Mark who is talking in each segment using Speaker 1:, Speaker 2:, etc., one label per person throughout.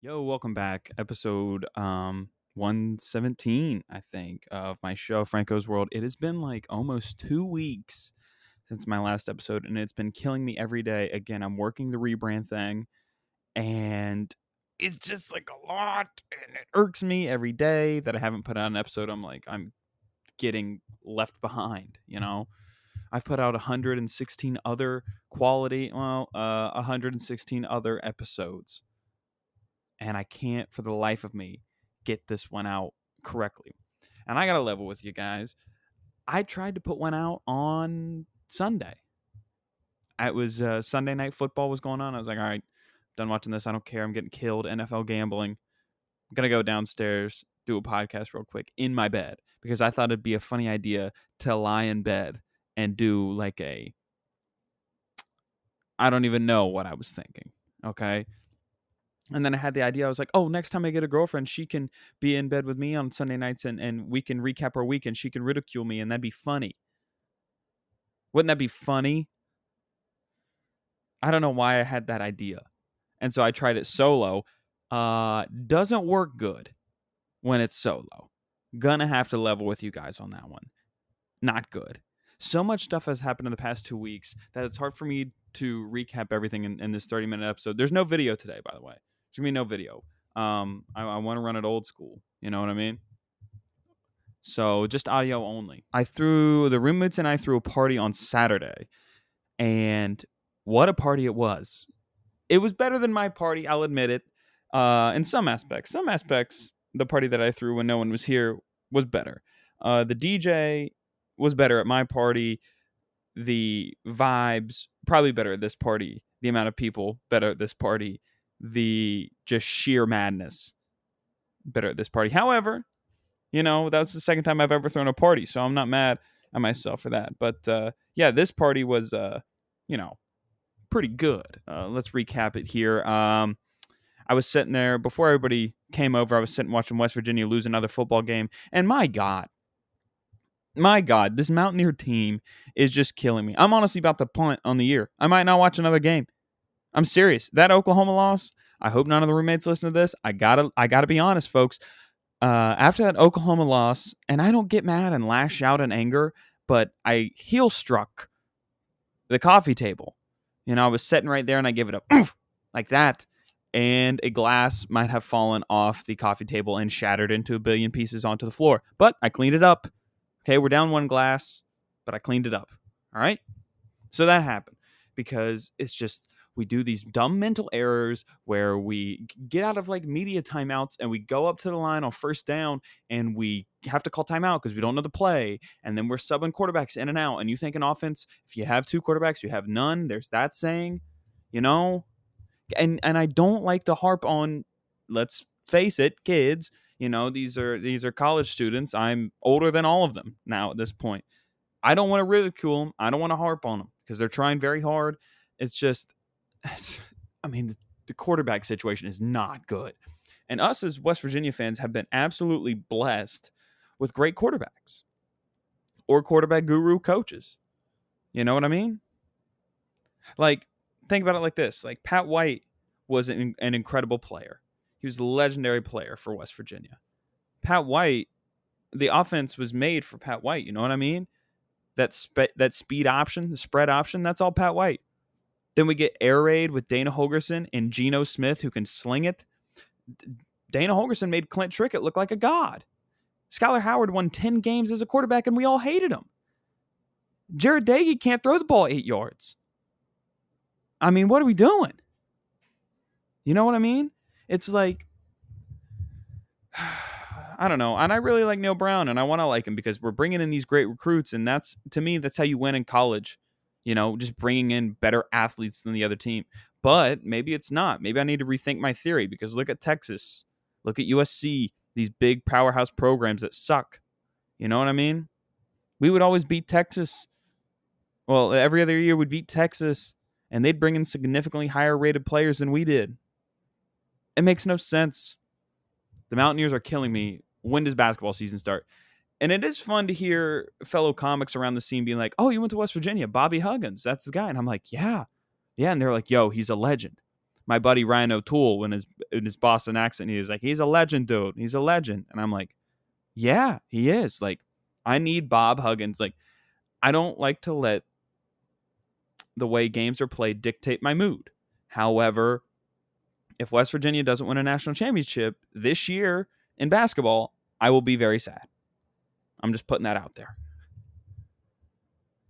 Speaker 1: Yo, welcome back. Episode 117, I think, of my show Franco's World. It has been like almost 2 weeks since my last episode, and it's been killing me every day. Again, I'm working the rebrand thing, and it's just like a lot, and it irks me every day that I haven't put out an episode. I'm getting left behind. I've put out 116 other 116 other episodes, and I can't for the life of me get this one out correctly. And I got to level with you guys. I tried to put one out on Sunday. It was Sunday night football was going on. I was like, all right, done watching this. I don't care. I'm getting killed. NFL gambling. I'm going to go downstairs, do a podcast real quick in my bed because I thought it'd be a funny idea to lie in bed and do like I don't even know what I was thinking. Okay. And then I had the idea. I was like, oh, next time I get a girlfriend, she can be in bed with me on Sunday nights and we can recap our week and she can ridicule me and that'd be funny. Wouldn't that be funny? I don't know why I had that idea. And so I tried it solo. Doesn't work good when it's solo. Gonna have to level with you guys on that one. Not good. So much stuff has happened in the past 2 weeks that it's hard for me to recap everything in this 30-minute episode. There's no video today, by the way. There's gonna be no video. I want to run it old school. You know what I mean? So just audio only. The roommates and I threw a party on Saturday, and what a party it was. It was better than my party, I'll admit it. In some aspects. Some aspects, the party that I threw when no one was here was better. The DJ was better at my party. The vibes probably better at this party. The amount of people better at this party. The just sheer madness better at this party. However, that was the second time I've ever thrown a party, so I'm not mad at myself for that. But yeah, this party was pretty good. Let's recap it here. I was sitting there before everybody came over. I was sitting watching West Virginia lose another football game, and my God, this Mountaineer team is just killing me. I'm honestly about to punt on the year. I might not watch another game. I'm serious. That Oklahoma loss. I hope none of the roommates listen to this. I gotta be honest, folks. After that Oklahoma loss, and I don't get mad and lash out in anger, but I heel struck the coffee table. I was sitting right there and I gave it a oof, like that, and a glass might have fallen off the coffee table and shattered into a billion pieces onto the floor. But I cleaned it up. Okay, we're down one glass, but I cleaned it up. All right? So that happened because it's just we do these dumb mental errors where we get out of like media timeouts and we go up to the line on first down and we have to call timeout because we don't know the play. And then we're subbing quarterbacks in and out. And you think an offense, if you have two quarterbacks, you have none. There's that saying, you know? And I don't like to harp on, let's face it, kids. These are college students. I'm older than all of them now at this point. I don't want to ridicule them. I don't want to harp on them because they're trying very hard. It's just, the quarterback situation is not good. And us as West Virginia fans have been absolutely blessed with great quarterbacks or quarterback guru coaches. You know what I mean? Like, think about it like this. Like, Pat White was an incredible player. He was a legendary player for West Virginia. Pat White, the offense was made for Pat White. You know what I mean? That speed option, the spread option, that's all Pat White. Then we get air raid with Dana Holgorsen and Geno Smith, who can sling it. Dana Holgorsen made Clint Trickett look like a god. Skylar Howard won 10 games as a quarterback, and we all hated him. Jared Dagey can't throw the ball 8 yards. What are we doing? You know what I mean? It's like, I don't know. And I really like Neil Brown, and I want to like him because we're bringing in these great recruits, and to me, that's how you win in college. Just bringing in better athletes than the other team. But maybe it's not. Maybe I need to rethink my theory because look at Texas. Look at USC, these big powerhouse programs that suck. You know what I mean? We would always beat Texas. Well, every other year we'd beat Texas, and they'd bring in significantly higher rated players than we did. It makes no sense. The Mountaineers are killing me. When does basketball season start? And it is fun to hear fellow comics around the scene being like, oh, you went to West Virginia, Bobby Huggins, that's the guy. And I'm like, yeah. And they're like, yo, he's a legend. My buddy Ryan O'Toole, in his Boston accent, he was like, he's a legend, dude. He's a legend. And I'm like, yeah, he is. Like, I need Bob Huggins. Like, I don't like to let the way games are played dictate my mood. However, if West Virginia doesn't win a national championship this year in basketball, I will be very sad. I'm just putting that out there.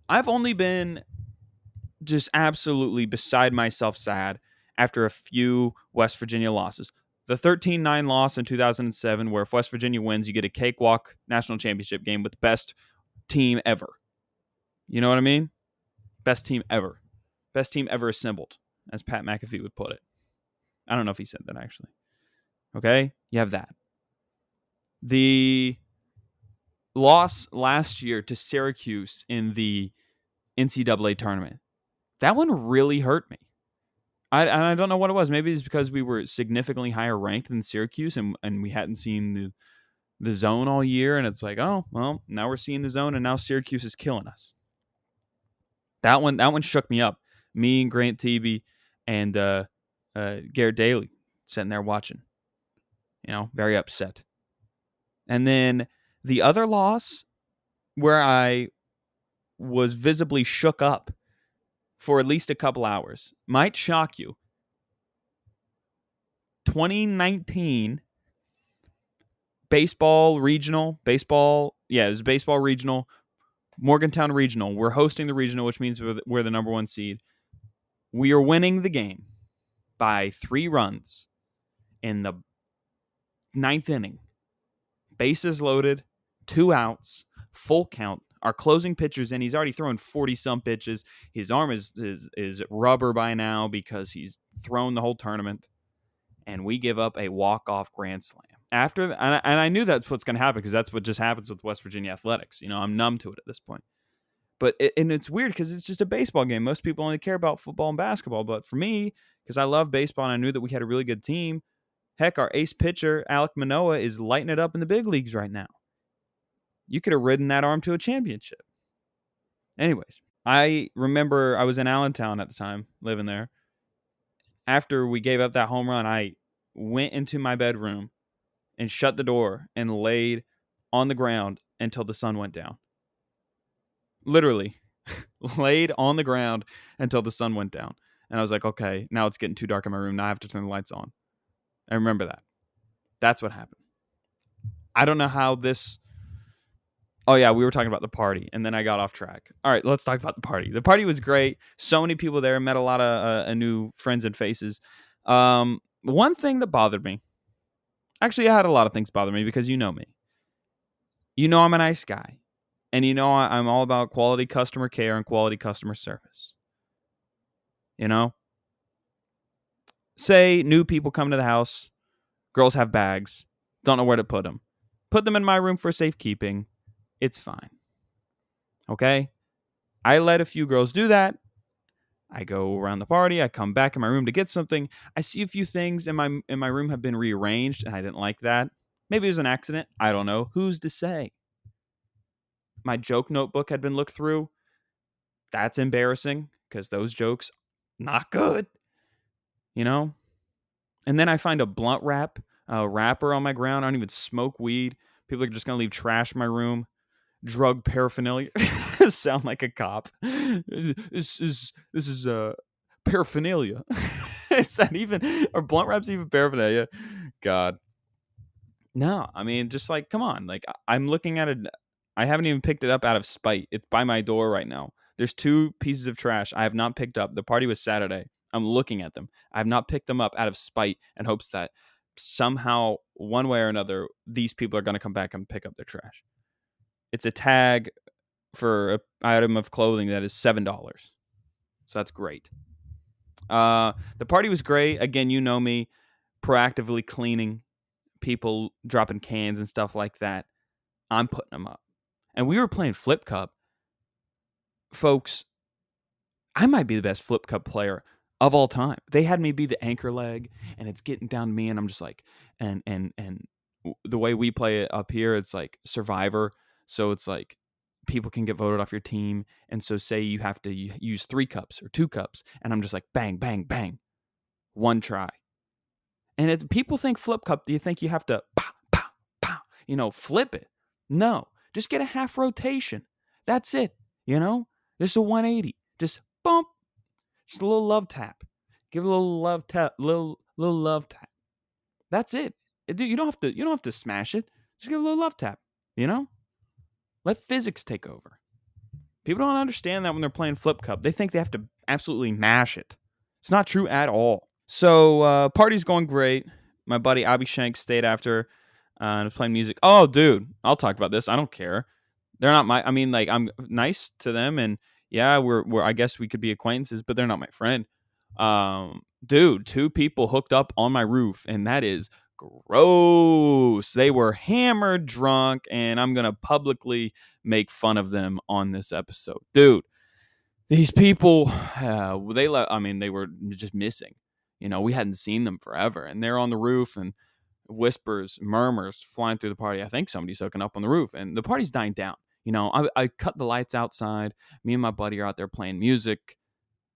Speaker 1: I've only been just absolutely beside myself sad after a few West Virginia losses. The 13-9 loss in 2007, where if West Virginia wins, you get a cakewalk national championship game with the best team ever. You know what I mean? Best team ever. Best team ever assembled, as Pat McAfee would put it. I don't know if he said that, actually. Okay? You have that. The loss last year to Syracuse in the NCAA tournament, that one really hurt me. I don't know what it was. Maybe it's because we were significantly higher ranked than Syracuse, and we hadn't seen the zone all year, and it's like, oh, well, now we're seeing the zone, and now Syracuse is killing us. That one shook me up. Me and Grant Tebe and Garrett Daly sitting there watching, very upset. And then the other loss where I was visibly shook up for at least a couple hours might shock you. 2019 baseball regional, it was baseball regional, Morgantown regional. We're hosting the regional, which means we're the number one seed. We are winning the game by 3 runs in the 9th inning. Bases loaded, 2 outs, full count. Our closing pitcher's in. He's already thrown 40-some pitches. His arm is rubber by now because he's thrown the whole tournament. And we give up a walk-off grand slam. And I knew that's what's going to happen because that's what just happens with West Virginia athletics. I'm numb to it at this point. But it's weird because it's just a baseball game. Most people only care about football and basketball. But for me, because I love baseball and I knew that we had a really good team, heck, our ace pitcher, Alek Manoah, is lighting it up in the big leagues right now. You could have ridden that arm to a championship. Anyways, I remember I was in Allentown at the time, living there. After we gave up that home run, I went into my bedroom and shut the door and laid on the ground until the sun went down. Literally, laid on the ground until the sun went down. And I was like, okay, now it's getting too dark in my room. Now I have to turn the lights on. I remember that. That's what happened. I don't know how this... Oh, yeah, we were talking about the party, and then I got off track. All right, let's talk about the party. The party was great. So many people there. Met a lot of new friends and faces. One thing that bothered me... Actually, I had a lot of things bother me because you know me. You know I'm a nice guy. And you know I'm all about quality customer care and quality customer service. Say new people come to the house. Girls have bags. Don't know where to put them. Put them in my room for safekeeping. It's fine. Okay? I let a few girls do that. I go around the party. I come back in my room to get something. I see a few things in my room have been rearranged, and I didn't like that. Maybe it was an accident. I don't know. Who's to say? My joke notebook had been looked through. That's embarrassing because those jokes, not good. And then I find a blunt wrapper on my ground. I don't even smoke weed. People are just going to leave trash in my room. Drug paraphernalia. Sound like a cop. This is paraphernalia. Is that even... Are blunt wraps even paraphernalia? God. No, I mean, just like, come on. Like, I'm looking at it. I haven't even picked it up out of spite. It's by my door right now. There's 2 pieces of trash I have not picked up. The party was Saturday. I'm looking at them. I have not picked them up out of spite and hopes that somehow, one way or another, these people are going to come back and pick up their trash. It's a tag for an item of clothing that is $7. So that's great. The party was great. Again, you know me, proactively cleaning, people dropping cans and stuff like that. I'm putting them up. And we were playing Flip Cup. Folks, I might be the best Flip Cup player of all time. They had me be the anchor leg, and it's getting down to me, and I'm just like, and the way we play it up here, it's like Survivor. So it's like people can get voted off your team. And so say you have to use 3 cups or 2 cups, and I'm just like, bang, bang, bang. One try. And it's people think flip cup. Do you think you have to pow, pow, pow, flip it? No, just get a half rotation. That's it. Just a 180. Just bump. Just a little love tap. Give it a little love tap. Little love tap. That's it. You don't have to. You don't have to smash it. Just give it a little love tap. Let physics take over. People don't understand that when they're playing flip cup. They think they have to absolutely mash it. It's not true at all. So party's going great. My buddy Abhishek stayed after and was playing music. Oh, dude, I'll talk about this. I don't care. They're not my. I mean, like, I'm nice to them, and yeah, we're. I guess we could be acquaintances, but they're not my friend. Dude, two people hooked up on my roof, and that is gross. They were hammered drunk, and I'm gonna publicly make fun of them on this episode, dude. These people, they were just missing. We hadn't seen them forever, and they're on the roof, and whispers, murmurs flying through the party. I think somebody's hooking up on the roof, and the party's dying down. I cut the lights outside. Me and my buddy are out there playing music.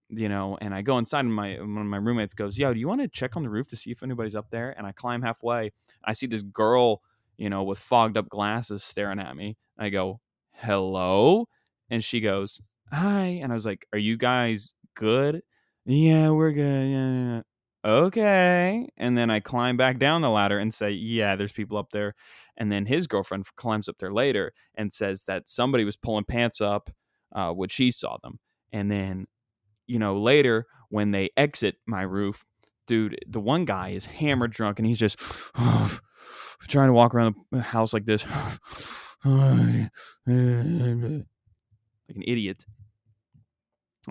Speaker 1: And I go inside, and one of my roommates goes, "Yo, do you want to check on the roof to see if anybody's up there?" And I climb halfway. I see this girl, with fogged up glasses staring at me. I go, "Hello?" And she goes, "Hi." And I was like, "Are you guys good?" "Yeah, we're good. Yeah. Okay." And then I climb back down the ladder and say, "Yeah, there's people up there." And then his girlfriend climbs up there later and says that somebody was pulling pants up when she saw them. And then later when they exit my roof, dude, the one guy is hammered drunk, and he's just trying to walk around the house like this, like an idiot.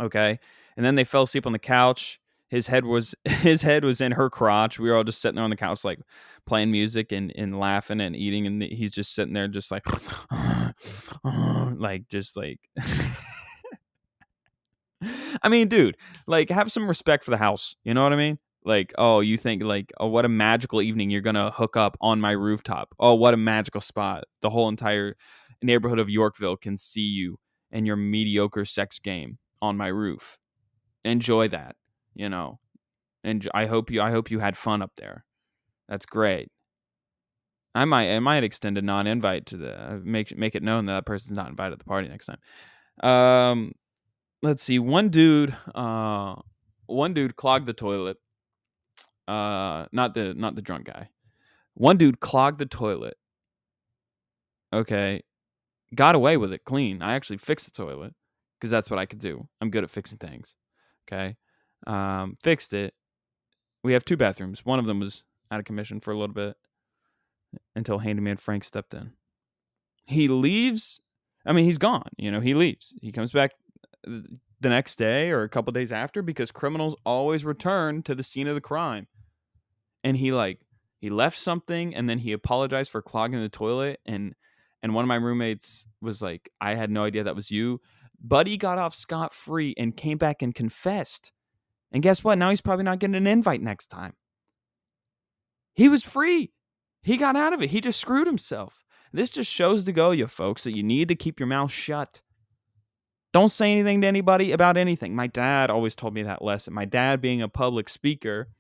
Speaker 1: Okay. And then they fell asleep on the couch. His head was in her crotch. We were all just sitting there on the couch, like playing music and laughing and eating, and he's just sitting there just like just like I mean, dude, like, have some respect for the house. You know what I mean? Like, oh, you think, like, oh, what a magical evening you're gonna hook up on my rooftop. Oh, what a magical spot. The whole entire neighborhood of Yorkville can see you and your mediocre sex game on my roof. Enjoy that, and I hope you had fun up there. That's great. I might extend a non-invite to the make it known that person's not invited to the party next time. Let's see. One dude clogged the toilet. Not the drunk guy. One dude clogged the toilet. Okay, got away with it clean. I actually fixed the toilet because that's what I could do. I'm good at fixing things. Okay, fixed it. We have two bathrooms. One of them was out of commission for a little bit until handyman Frank stepped in. He leaves. I mean, he's gone. He leaves. He comes back the next day or a couple days after because criminals always return to the scene of the crime. And he left something, and then he apologized for clogging the toilet, and one of my roommates was like, "I had no idea that was you." Buddy got off scot-free and came back and confessed. And guess what? Now he's probably not getting an invite next time. He was free. He got out of it. He just screwed himself. This just shows to go, you folks, that you need to keep your mouth shut. Don't say anything to anybody about anything. My dad always told me that lesson. My dad, being a public speaker,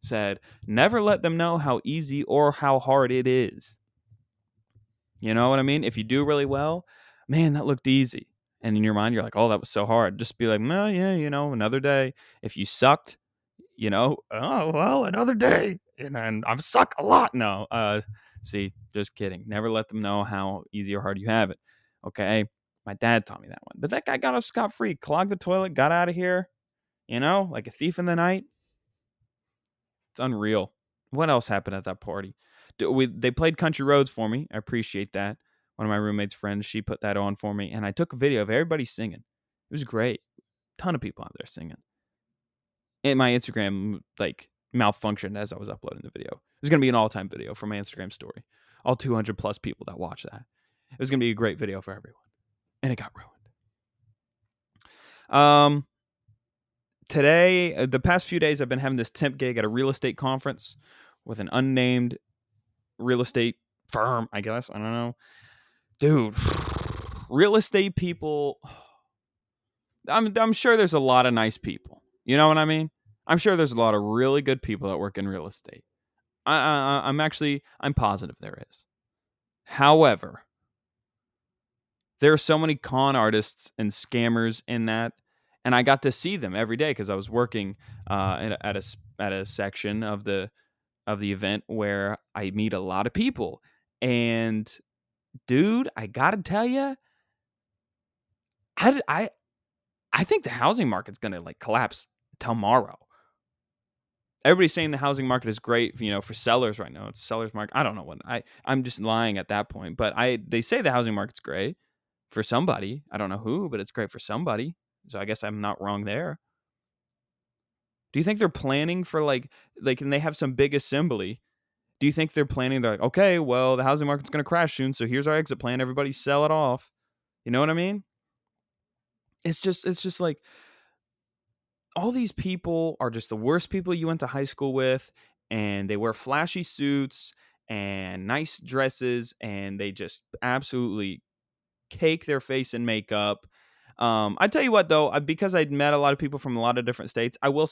Speaker 1: said, never let them know how easy or how hard it is. You know what I mean? If you do really well, man, that looked easy. And in your mind, you're like, oh, that was so hard. Just be like, no, yeah, another day. If you sucked, oh, well, another day. And I've sucked a lot. No, see, just kidding. Never let them know how easy or hard you have it. Okay? My dad taught me that one. But that guy got off scot-free, clogged the toilet, got out of here, like a thief in the night. It's unreal. What else happened at that party? They played Country Roads for me. I appreciate that. One of my roommate's friends, she put that on for me, and I took a video of everybody singing. It was great. Ton of people out there singing. And my Instagram malfunctioned as I was uploading the video. It was going to be an all-time video for my Instagram story. All 200 plus people that watched that. It was going to be a great video for everyone. And it got ruined. Today, the past few days, I've been having this temp gig at a real estate conference with an unnamed real estate firm, I guess. I don't know. Dude, real estate people, I'm sure there's a lot of nice people. You know what I mean? I'm sure there's a lot of really good people that work in real estate. I'm positive there is. However, there are so many con artists and scammers in that, and I got to see them every day because I was working at a section of the event where I meet a lot of people. And dude, I gotta tell you, I I I think the housing market's gonna like collapse tomorrow. Everybody's saying the housing market is great, for sellers right now. It's sellers market. I don't know what I'm just lying at that point, but they say the housing market's great for somebody. I don't know who, but it's great for somebody. So I guess I'm not wrong there. Do you think they're planning for like and they have some big assembly? Do you think they're planning? They're like, okay, well, the housing market's going to crash soon, so here's our exit plan. Everybody sell it off. You know what I mean? It's just like all these people are just the worst people you went to high school with, and they wear flashy suits and nice dresses, and they just absolutely cake their face in makeup. I tell you what, though, because I'd met a lot of people from a lot of different states, I will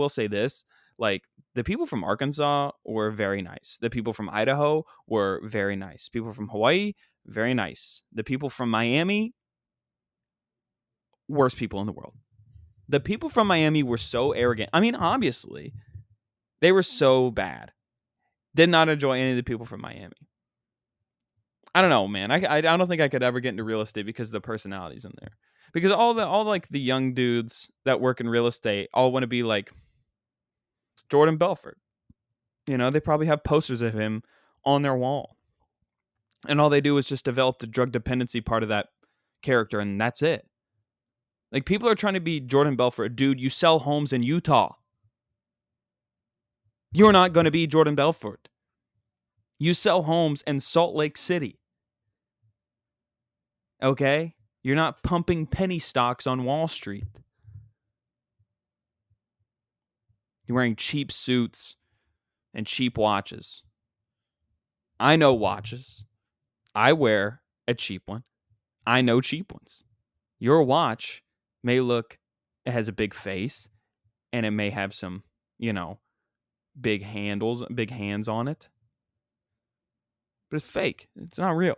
Speaker 1: say this: like the people from Arkansas were very nice. The people from Idaho were very nice. People from Hawaii, very nice. The people from Miami, worst people in the world. The people from Miami were so arrogant. I mean, obviously, they were so bad. Did not enjoy any of the people from Miami. I don't know, man. I don't think I could ever get into real estate because of the personalities in there. Because all like the young dudes that work in real estate all want to be like Jordan Belfort. They probably have posters of him on their wall. And all they do is just develop the drug dependency part of that character, and that's it. Like, people are trying to be Jordan Belfort. Dude, you sell homes in Utah. You're not going to be Jordan Belfort. You sell homes in Salt Lake City. Okay? You're not pumping penny stocks on Wall Street. You're wearing cheap suits and cheap watches. I know watches. I wear a cheap one. I know cheap ones. Your watch may look, it has a big face, and it may have some, big handles, big hands on it. But it's fake. It's not real.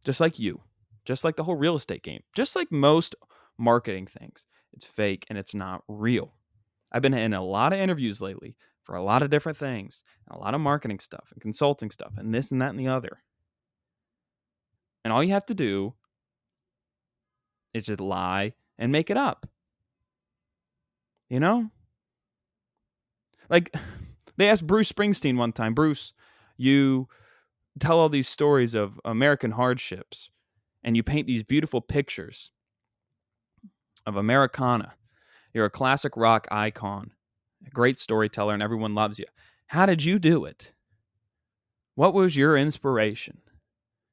Speaker 1: Just like you. Just like the whole real estate game. Just like most marketing things. It's fake and it's not real. I've been in a lot of interviews lately for a lot of different things, a lot of marketing stuff and consulting stuff and this and that and the other. And all you have to do is just lie and make it up. Like, they asked Bruce Springsteen one time, Bruce, you tell all these stories of American hardships and you paint these beautiful pictures of Americana. You're a classic rock icon, a great storyteller, and everyone loves you. How did you do it? What was your inspiration?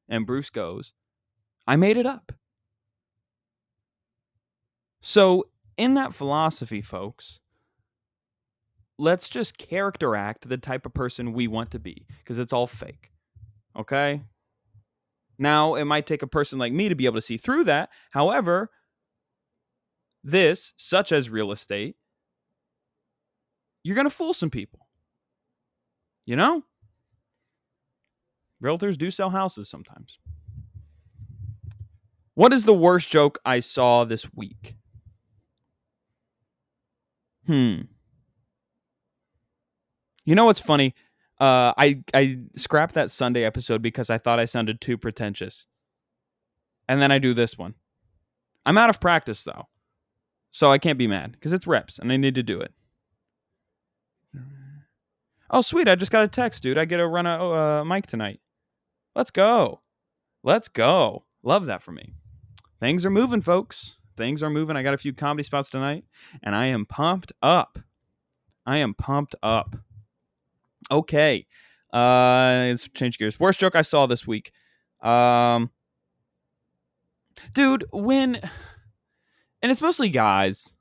Speaker 1: And Bruce goes, I made it up. So, in that philosophy, folks, let's just character act the type of person we want to be, because it's all fake. Okay? Now, it might take a person like me to be able to see through that. However, this, such as real estate, you're going to fool some people. Realtors do sell houses sometimes. What is the worst joke I saw this week? You know what's funny? I scrapped that Sunday episode because I thought I sounded too pretentious. And then I do this one. I'm out of practice, though. So I can't be mad because it's reps and I need to do it. Oh, sweet. I just got a text, dude. I get to run a mic tonight. Let's go. Love that for me. Things are moving, folks. Things are moving. I got a few comedy spots tonight, and I am pumped up. Okay. Let's change gears. Worst joke I saw this week. Dude, and it's mostly guys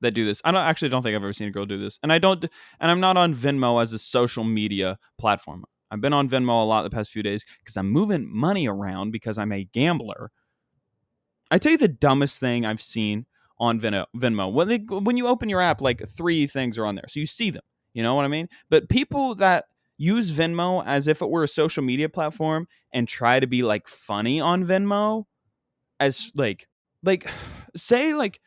Speaker 1: that do this. I don't think I've ever seen a girl do this. And I'm not on Venmo as a social media platform. I've been on Venmo a lot the past few days because I'm moving money around because I'm a gambler. I tell you the dumbest thing I've seen on Venmo. When you open your app, like 3 things are on there, so you see them. You know what I mean? But people that use Venmo as if it were a social media platform and try to be like funny on Venmo, as like say like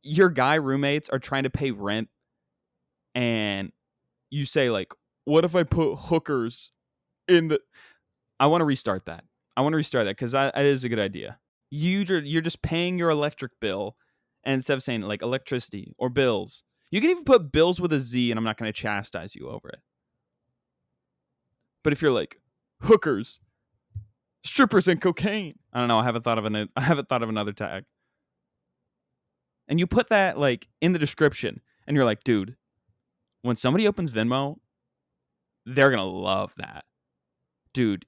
Speaker 1: your guy roommates are trying to pay rent, and you say like, what if I put hookers in the I want to restart that. Because that is a good idea. You're just paying your electric bill, and instead of saying like electricity or bills, you can even put bills with a Z, and I'm not going to chastise you over it. But if you're like hookers, strippers, and cocaine, I don't know. I haven't thought of another tag. And you put that like in the description, and you're like, dude, when somebody opens Venmo, they're gonna love that. Dude.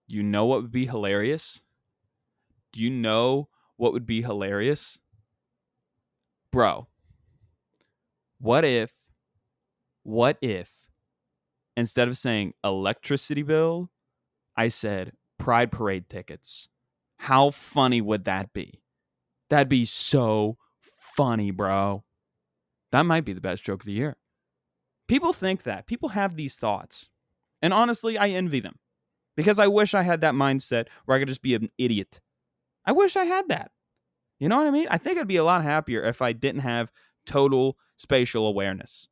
Speaker 1: You know what would be hilarious? Do you know what would be hilarious? Bro, what if instead of saying electricity bill, I said Pride Parade tickets? How funny would that be? That'd be so funny, bro. That might be the best joke of the year. People think that. People have these thoughts. And honestly, I envy them. Because I wish I had that mindset where I could just be an idiot. I wish I had that. You know what I mean? I think I'd be a lot happier if I didn't have total spatial awareness.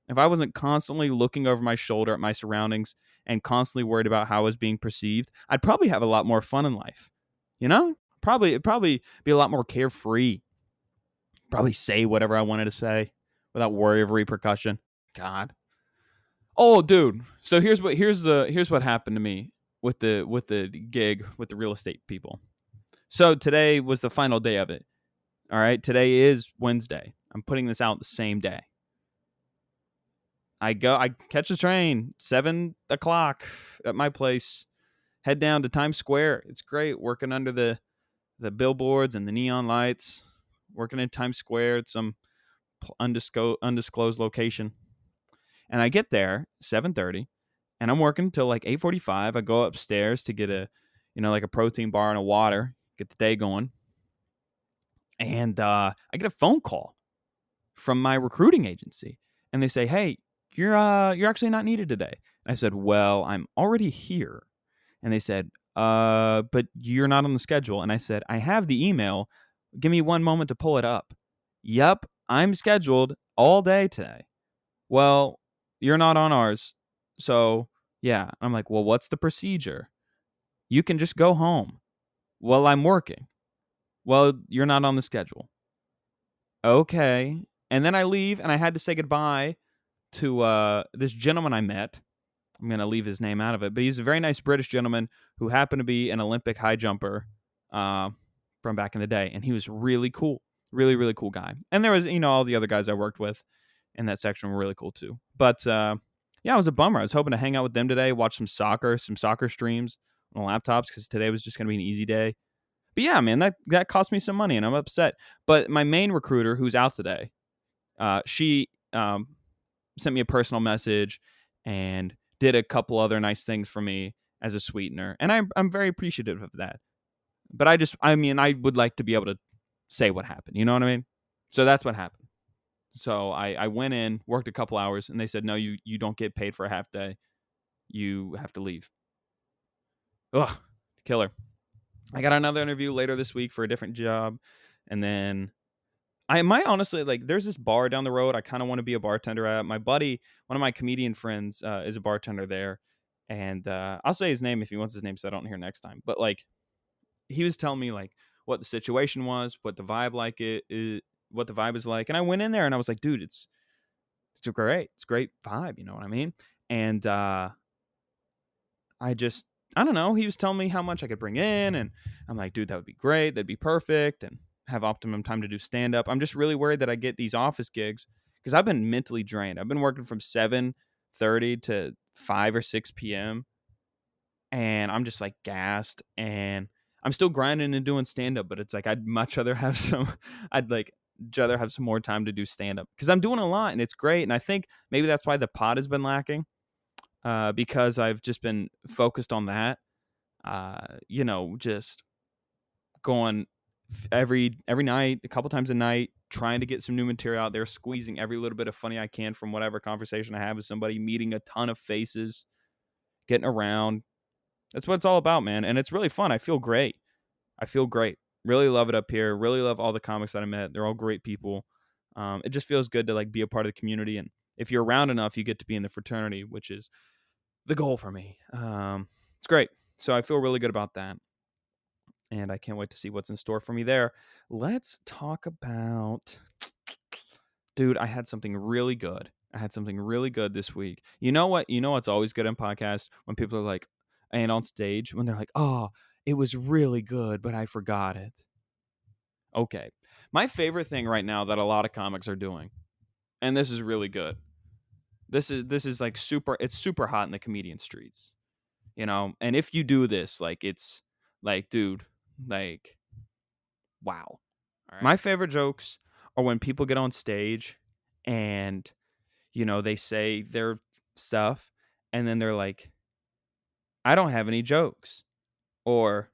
Speaker 1: If I wasn't constantly looking over my shoulder at my surroundings and constantly worried about how I was being perceived, I'd probably have a lot more fun in life. You know? It'd probably be a lot more carefree. Probably say whatever I wanted to say without worry of repercussion. God. Oh, dude. So here's what happened to me with the gig with the real estate people. So today was the final day of it. All right. Today is Wednesday. I'm putting this out the same day. I catch a train 7:00 at my place. Head down to Times Square. It's great working under the billboards and the neon lights. Working in Times Square at some undisclosed location. And I get there 7:30, and I'm working till like 8:45. I go upstairs to get like a protein bar and a water, get the day going. And I get a phone call from my recruiting agency, and they say, "Hey, you're actually not needed today." And I said, "Well, I'm already here." And they said, "But you're not on the schedule." And I said, "I have the email. Give me one moment to pull it up." "Yep, I'm scheduled all day today." "Well, you're not on ours. So, yeah." I'm like, "Well, what's the procedure?" "You can just go home." "Well, I'm working." "Well, you're not on the schedule." "Okay." And then I leave, and I had to say goodbye to this gentleman I met. I'm going to leave his name out of it, but he's a very nice British gentleman who happened to be an Olympic high jumper from back in the day, and he was really cool. Really, really cool guy. And there was, all the other guys I worked with in that section were really cool too. But yeah, it was a bummer. I was hoping to hang out with them today, watch some soccer streams on the laptops, because today was just going to be an easy day. But yeah, man, that cost me some money, and I'm upset. But my main recruiter, who's out today, she sent me a personal message and did a couple other nice things for me as a sweetener, and I'm very appreciative of that. But I would like to be able to say what happened. You know what I mean? So that's what happened. So I went in, worked a couple hours, and they said, "No, you don't get paid for a half day. You have to leave." Ugh, killer. I got another interview later this week for a different job, and then I might honestly, like, there's this bar down the road I kind of want to be a bartender at. My buddy, one of my comedian friends, is a bartender there, and I'll say his name if he wants his name so I don't hear next time. But like, he was telling me like what the situation was, what the vibe what the vibe is like, and I went in there and I was like, dude, it's a great vibe, you know what I mean? And I don't know. He was telling me how much I could bring in, and I'm like, dude, that would be great. That'd be perfect, and have optimum time to do stand up. I'm just really worried that I get these office gigs because I've been mentally drained. I've been working from 7:30 to 5 or 6 p.m. and I'm just like gassed, and I'm still grinding and doing stand up, but it's like I'd much rather have I'd like rather have some more time to do stand up because I'm doing a lot and it's great. And I think maybe that's why the pod has been lacking. Because I've just been focused on that, just going every night, a couple times a night, trying to get some new material out there, squeezing every little bit of funny I can from whatever conversation I have with somebody, meeting a ton of faces, getting around. That's what it's all about, man. And it's really fun. I feel great. I feel great. Really love it up here. Really love all the comics that I met. They're all great people. It just feels good to like be a part of the community. And if you're around enough, you get to be in the fraternity, which is the goal for me. It's great. So I feel really good about that. And I can't wait to see what's in store for me there. Let's talk about, dude, I had something really good. I had something really good this week. You know what? You know what's always good in podcasts? When people are like, and on stage, when they're like, oh, it was really good, but I forgot it. Okay. My favorite thing right now that a lot of comics are doing, and this is really good. This is like it's super hot in the comedian streets. And if you do this, like it's like, dude, like wow. All right. My favorite jokes are when people get on stage and they say their stuff and then they're like, I don't have any jokes. Or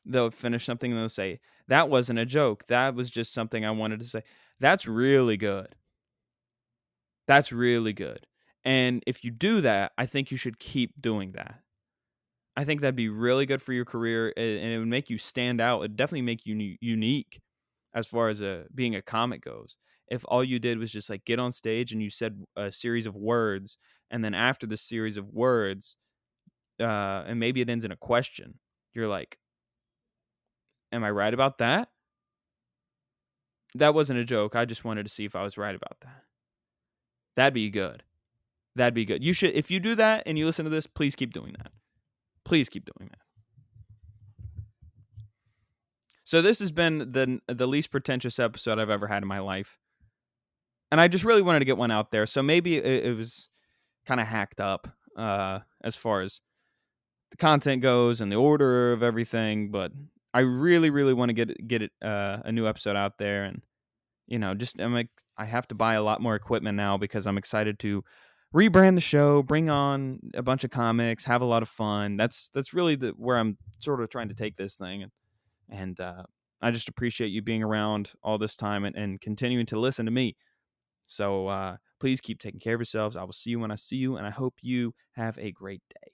Speaker 1: they'll finish something and they'll say, that wasn't a joke. That was just something I wanted to say. That's really good. That's really good. And if you do that, I think you should keep doing that. I think that'd be really good for your career, and it would make you stand out. It'd definitely make you unique as far as being a comic goes. If all you did was just like get on stage and you said a series of words, and then after the series of words, and maybe it ends in a question, you're like, am I right about that? That wasn't a joke. I just wanted to see if I was right about that. That'd be good. That'd be good. You should, if you do that and you listen to this, please keep doing that. Please keep doing that. So this has been the least pretentious episode I've ever had in my life. And I just really wanted to get one out there. So maybe it was kind of hacked up as far as the content goes and the order of everything. But I really, really want to get it a new episode out there. And, I have to buy a lot more equipment now because I'm excited to rebrand the show, bring on a bunch of comics, have a lot of fun. That's really where I'm sort of trying to take this thing. And I just appreciate you being around all this time and continuing to listen to me. So please keep taking care of yourselves. I will see you when I see you, and I hope you have a great day.